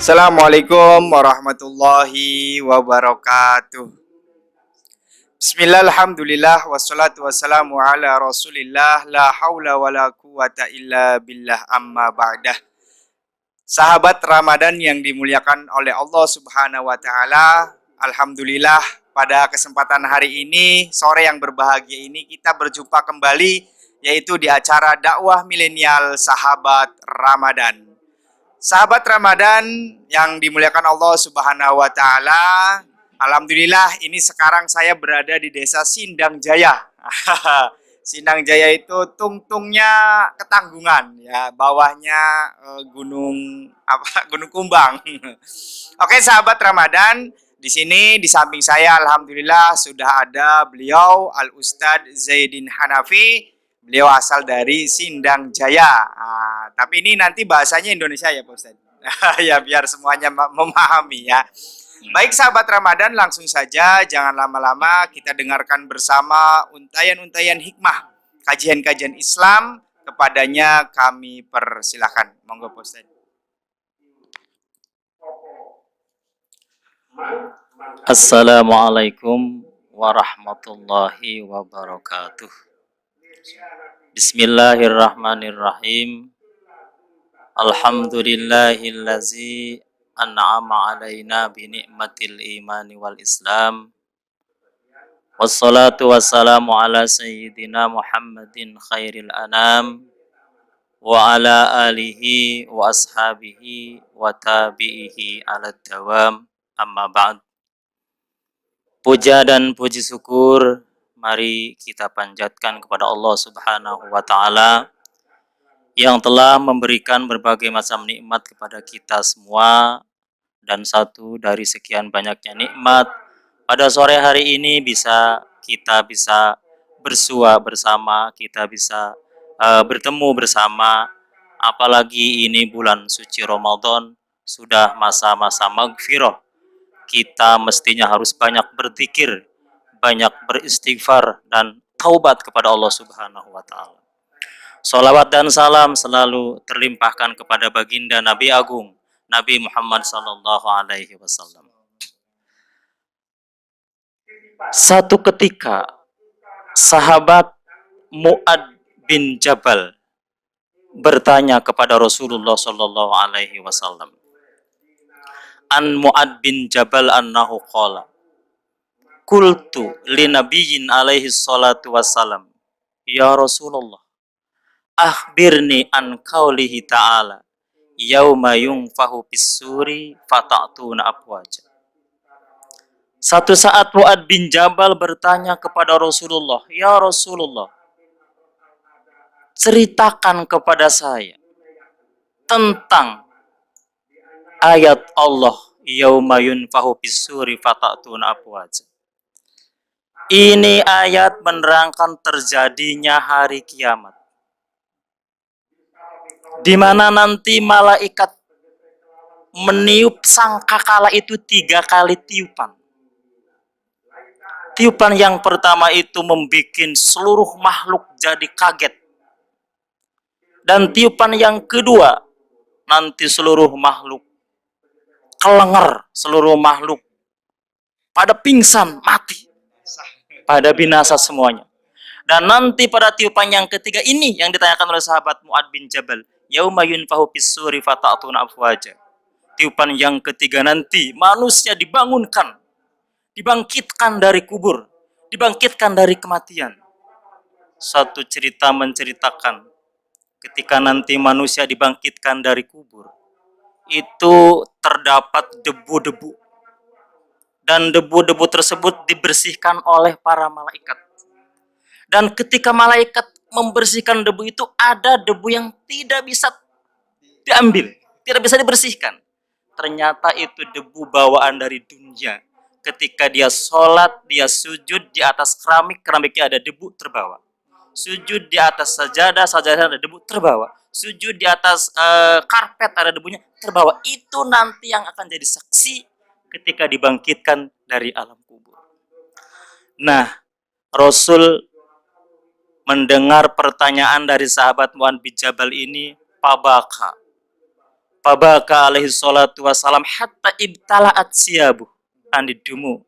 Assalamualaikum warahmatullahi wabarakatuh. Bismillah, alhamdulillah, wassalatu wassalamu ala rasulillah, la hawla wa la quwata illa billah, amma ba'dah. Sahabat Ramadan yang dimuliakan oleh Allah subhanahu wa ta'ala, alhamdulillah pada kesempatan hari ini, sore yang berbahagia ini, kita berjumpa kembali, yaitu di acara dakwah milenial Sahabat Ramadan. Sahabat Ramadan yang dimuliakan Allah Subhanahu wa taala, alhamdulillah ini sekarang saya berada di Desa Sindang Jaya. Sindang Jaya itu tungtungnya Ketanggungan ya, bawahnya Gunung apa? Gunung Kumbang. Oke, sahabat Ramadan, di sini di samping saya alhamdulillah sudah ada beliau Al Ustadz Zaidin Hanafi. Beliau asal dari Sindang Jaya. Tapi ini nanti bahasanya Indonesia ya Pak Ustadz. Ya biar semuanya memahami ya. Baik sahabat Ramadan, langsung saja jangan lama-lama kita dengarkan bersama untayan-untayan hikmah kajian-kajian Islam, kepadanya kami persilahkan. Monggo Pak Ustadz. Assalamualaikum warahmatullahi wabarakatuh. Bismillahirrahmanirrahim. Alhamdulillahillazi an'ama alaina bi ni'matil imani wal islam. Wassalatu wassalamu ala sayyidina Muhammadin khairil anam wa ala alihi wa ashabihi wa tabi'ihi ala dawam, amma ba'd. Puja dan puji syukur mari kita panjatkan kepada Allah Subhanahu wa taala yang telah memberikan berbagai macam nikmat kepada kita semua, dan satu dari sekian banyaknya nikmat pada sore hari ini kita bisa bersua bersama, kita bisa bertemu bersama, apalagi ini bulan suci Ramadan, sudah masa-masa maghfirah. Kita mestinya harus banyak berzikir, banyak beristighfar dan taubat kepada Allah Subhanahu wa taala. Salawat dan salam selalu terlimpahkan kepada baginda Nabi Agung, Nabi Muhammad sallallahu alaihi wasallam. Satu ketika sahabat Mu'ad bin Jabal bertanya kepada Rasulullah sallallahu alaihi wasallam. An Mu'ad bin Jabal annahu qala qultu li nabiyyin alaihi salatu wassalam, ya Rasulullah, akhbirni an qaulihi ta'ala yauma yunfahu bis-suri fata'tuna afwaja. Satu saat Mu'ad bin Jabal bertanya kepada Rasulullah, ya Rasulullah, ceritakan kepada saya tentang ayat Allah yauma yunfahu bis-suri fata'tuna afwaja. Ini ayat menerangkan terjadinya hari kiamat, di mana nanti malaikat meniup sangkakala itu 3 kali tiupan. Tiupan yang pertama itu membuat seluruh makhluk jadi kaget. Dan tiupan yang kedua, nanti seluruh makhluk kelenger, seluruh makhluk pada pingsan, mati, pada binasa semuanya. Dan nanti pada tiupan yang ketiga ini yang ditanyakan oleh sahabat Mu'ad bin Jabal, yauma yunfahu bis-suri fata'tuna afwaja. Tiupan yang ketiga nanti manusia dibangunkan, dibangkitkan dari kubur, dibangkitkan dari kematian. Satu cerita menceritakan ketika nanti manusia dibangkitkan dari kubur, itu terdapat debu-debu. Dan debu-debu tersebut dibersihkan oleh para malaikat. Dan ketika malaikat membersihkan debu itu, ada debu yang tidak bisa diambil, tidak bisa dibersihkan. Ternyata itu debu bawaan dari dunia. Ketika dia sholat, dia sujud di atas keramik, keramiknya ada debu terbawa. Sujud di atas sajadah, sajadah ada debu terbawa. Sujud di atas karpet ada debunya terbawa. Itu nanti yang akan jadi saksi ketika dibangkitkan dari alam kubur. Nah, Rasul mendengar pertanyaan dari sahabat Mu'ad bin Jabal ini, pabaka. Fabaka alaihi salatu wassalam hatta ibtala'at siyabuh andidumu.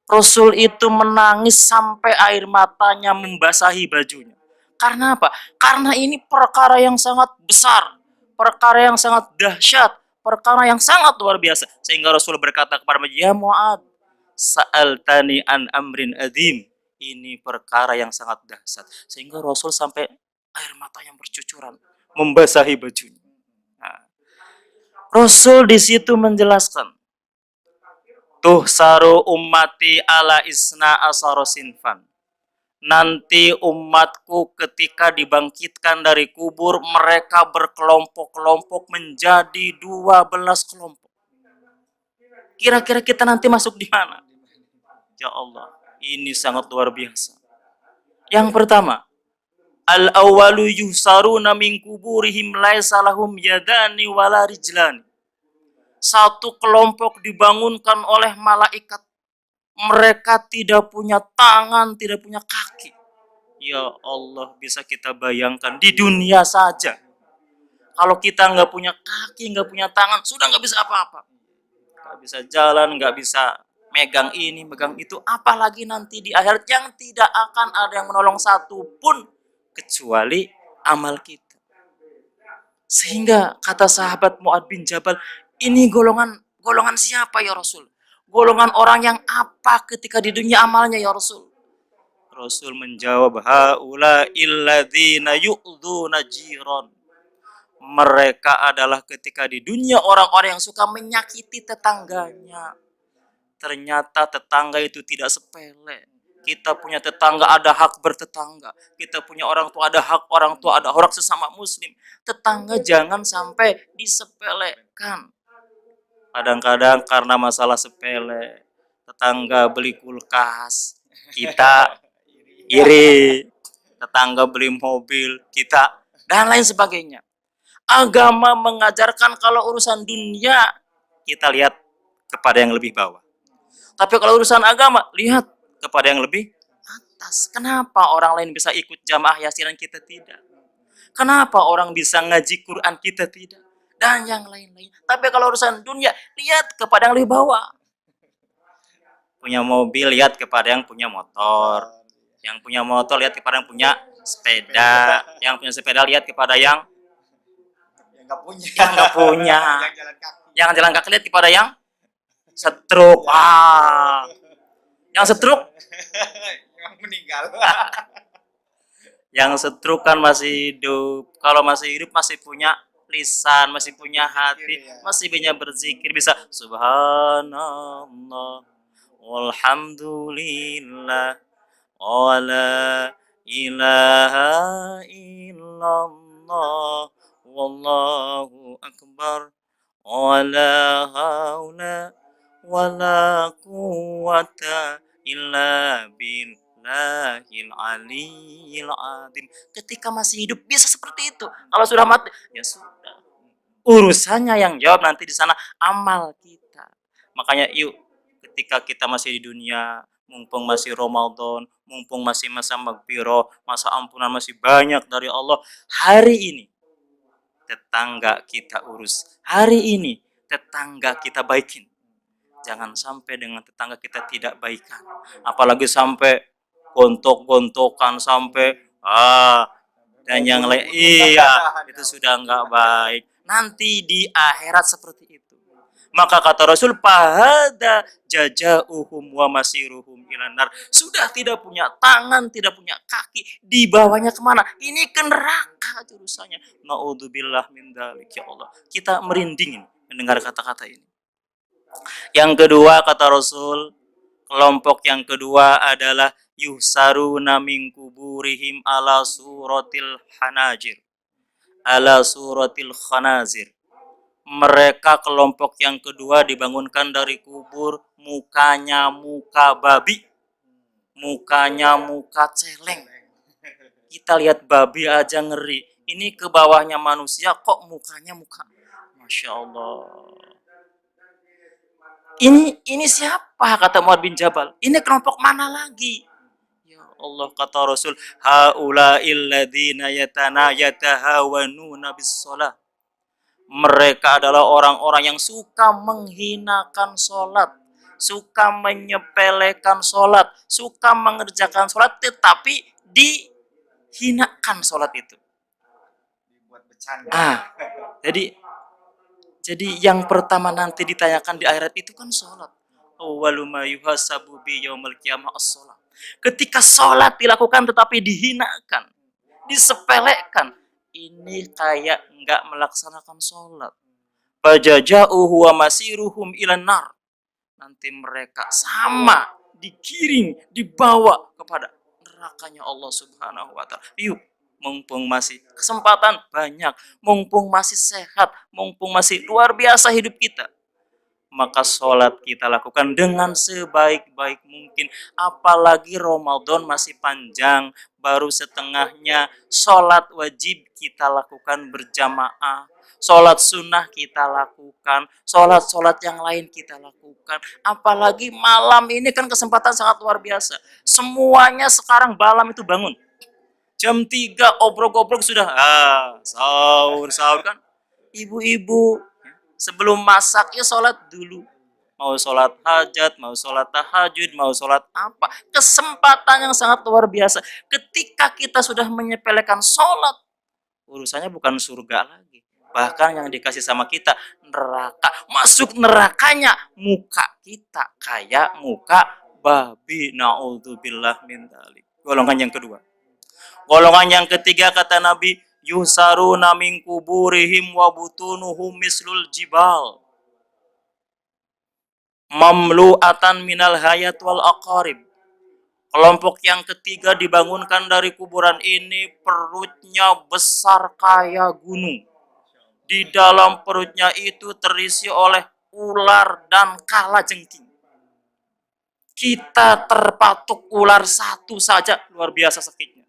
Rasul itu menangis sampai air matanya membasahi bajunya. Karena apa? Karena ini perkara yang sangat besar, perkara yang sangat dahsyat, perkara yang sangat luar biasa. Sehingga Rasul berkata kepada dia, "Ya Mu'ad, sa'altani an amrin adim." Ini perkara yang sangat dahsyat. Sehingga Rasul sampai air matanya bercucuran, membasahi bajunya. Nah, Rasul di situ menjelaskan, tuh saru ummati ala isna asaro sinfan. Nanti umatku ketika dibangkitkan dari kubur, mereka berkelompok-kelompok menjadi 12 kelompok. Kira-kira kita nanti masuk di mana? Ya Allah, ini sangat luar biasa. Yang pertama, al-awwalu yuhsaruna min kuburihim laisa lahum yadani wala rijlani. Satu kelompok dibangunkan oleh malaikat. Mereka tidak punya tangan, tidak punya kaki. Ya Allah, bisa kita bayangkan di dunia saja. Kalau kita nggak punya kaki, nggak punya tangan, sudah nggak bisa apa-apa. Nggak bisa jalan, nggak bisa megang ini, megang itu. Apalagi nanti di akhirat yang tidak akan ada yang menolong satu pun kecuali amal kita. Sehingga kata sahabat Mu'ad bin Jabal, ini golongan siapa ya Rasul? Golongan orang yang apa ketika di dunia amalnya ya Rasul? Rasul menjawab, haula illadzina yu'dzuna jiran. Mereka adalah ketika di dunia orang-orang yang suka menyakiti tetangganya. Ternyata tetangga itu tidak sepele. Kita punya tetangga, ada hak bertetangga. Kita punya orang tua, ada hak orang tua, ada hak sesama muslim. Tetangga jangan sampai disepelekan. Kadang-kadang karena masalah sepele, tetangga beli kulkas, kita iri. Tetangga beli mobil, kita, dan lain sebagainya. Agama mengajarkan kalau urusan dunia, kita lihat kepada yang lebih bawah. Tapi kalau urusan agama, lihat kepada yang lebih atas. Kenapa orang lain bisa ikut jamaah yasinan, kita tidak? Kenapa orang bisa ngaji Quran, kita tidak? Dan yang lain-lain. Tapi kalau urusan dunia, lihat kepada yang lebih bawah. Punya mobil, lihat kepada yang punya motor. Yang punya motor, lihat kepada yang punya sepeda. Yang punya sepeda, lihat kepada yang nggak punya. Yang jalan kaki, lihat kepada yang setruk. Wah. Yang setruk yang meninggal. Yang setruk kan masih hidup. Kalau masih hidup masih punya lisan, masih punya hati, masih banyak berzikir, bisa subhanallah walhamdulillah wala ilaha illallah wallahu akbar wala haula wala quwata illa billahil aliyil azim. Ketika masih hidup bisa seperti itu. Kalau sudah mati, ya sudah. Urusannya yang jawab nanti di sana amal kita. Makanya yuk, ketika kita masih di dunia, mumpung masih Ramadan, mumpung masih masa magfirah, masa ampunan masih banyak dari Allah, hari ini tetangga kita urus. Hari ini tetangga kita baikin. Jangan sampai dengan tetangga kita tidak baikan. Apalagi sampai gontok-gontokan, sampai dan yang lain. Iya, itu sudah enggak baik. Nanti di akhirat seperti itu. Maka kata Rasul, fahada jajauhum wa masiruhum ilanar. Sudah tidak punya tangan, tidak punya kaki, dibawanya kemana? Ini ke neraka jurusannya. Naudzubillah min dzalik, ya Allah. Kita merinding mendengar kata-kata ini. Yang kedua kata Rasul, kelompok yang kedua adalah yuhsaruna min kuburihim ala suratil hanajir. Ala suratil khanazir. Mereka kelompok yang kedua dibangunkan dari kubur, mukanya muka babi, mukanya muka celeng. Kita lihat babi aja ngeri, ini ke bawahnya manusia kok mukanya muka, Masya Allah. Ini siapa kata Mu'ad bin Jabal? Ini kelompok mana lagi? Ya Allah, kata Rasul, haula illadzina yatahawanuna bis shalah. Mereka adalah orang-orang yang suka menghinakan sholat, suka menyepelekan sholat, suka mengerjakan sholat, tetapi dihinakan sholat itu. Dibuat bercanda. Jadi yang pertama nanti ditanyakan di akhirat itu kan sholat. Awwalu ma yuhasabu bi yaumil qiyamah as-sholat. Ketika sholat dilakukan tetapi dihinakan, disepelekan, ini kayak enggak melaksanakan sholat. Fajaja'u huwa masiruhum ilan nar. Nanti mereka sama digiring, dibawa kepada nerakanya Allah Subhanahu wa taala. Yuk, mumpung masih kesempatan banyak, mumpung masih sehat, mumpung masih luar biasa hidup kita, maka sholat kita lakukan dengan sebaik-baik mungkin. Apalagi Ramadan masih panjang, baru setengahnya. Sholat wajib kita lakukan berjamaah, sholat sunnah kita lakukan, sholat yang lain kita lakukan. Apalagi malam ini kan kesempatan sangat luar biasa. Semuanya sekarang malam itu bangun jam 3 obrok-obrok sudah sahur kan. Ibu-ibu sebelum masak ya sholat dulu. Mau sholat hajat, mau sholat tahajud, mau sholat apa. Kesempatan yang sangat luar biasa. Ketika kita sudah menyepelekan sholat, urusannya bukan surga lagi. Bahkan yang dikasih sama kita neraka. Masuk nerakanya muka kita kayak muka babi. Na'udzubillah min dzalik. Golongan yang kedua. Golongan yang ketiga kata Nabi, yusaruna min kuburihim wa butunuhum mislul jibal. Mamlu'atan minal hayat wal aqarib. Kelompok yang ketiga dibangunkan dari kuburan ini, perutnya besar kayak gunung. Di dalam perutnya itu terisi oleh ular dan kalajengking. Kita terpatuk ular satu saja, luar biasa sakitnya.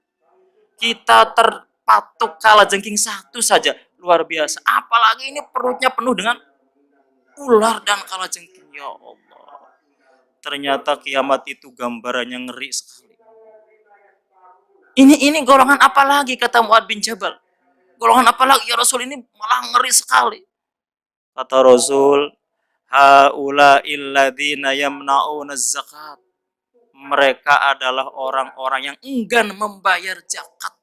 Kita terpatuk kalajengking satu saja, luar biasa. Apalagi ini perutnya penuh dengan ular dan kalajengking. Ya Allah. Ternyata kiamat itu gambarannya ngeri sekali. Ini golongan apa lagi kata Mu'adz bin Jabal? Golongan apa lagi ya Rasul, ini malah ngeri sekali. Kata Rasul, haula illadzina yamna'una zakat. Mereka adalah orang-orang yang enggan membayar zakat.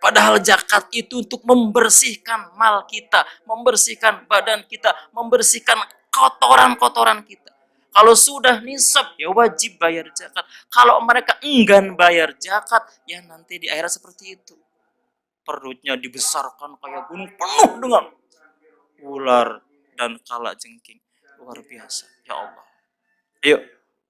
Padahal zakat itu untuk membersihkan mal kita, membersihkan badan kita, membersihkan kotoran-kotoran kita. Kalau sudah nisab, ya wajib bayar zakat. Kalau mereka enggan bayar zakat, ya nanti di akhirat seperti itu. Perutnya dibesarkan kayak gunung, penuh dengan ular dan kalajengking. Luar biasa, ya Allah. Yuk,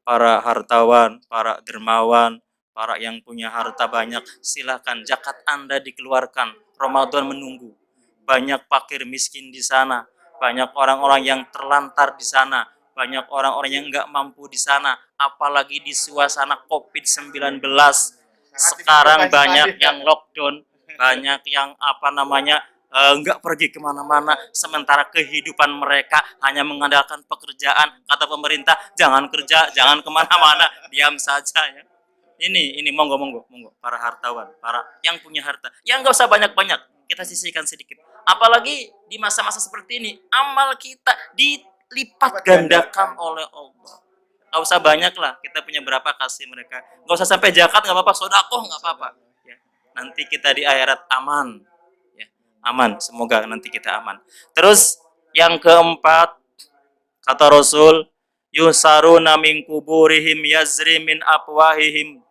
para hartawan, para dermawan, para yang punya harta banyak, silakan zakat Anda dikeluarkan. Ramadan menunggu. Banyak fakir miskin di sana, banyak orang-orang yang terlantar di sana, banyak orang-orang yang nggak mampu di sana, apalagi di suasana COVID-19. Sekarang banyak yang lockdown, banyak yang nggak pergi kemana-mana, sementara kehidupan mereka hanya mengandalkan pekerjaan. Kata pemerintah, jangan kerja, jangan kemana-mana, diam saja ya. Ini monggo para hartawan, para yang punya harta, yang nggak usah banyak-banyak, kita sisihkan sedikit. Apalagi di masa-masa seperti ini, amal kita dilipat gandakan oleh Allah. Nggak usah banyak lah, kita punya berapa kasih mereka. Nggak usah sampai zakat, nggak apa-apa, sedekah nggak apa-apa. Ya. Nanti kita di akhirat aman, ya. Aman, semoga nanti kita aman. Terus yang keempat, kata Rasul, yusaruna min kuburihim yazri min afwahihim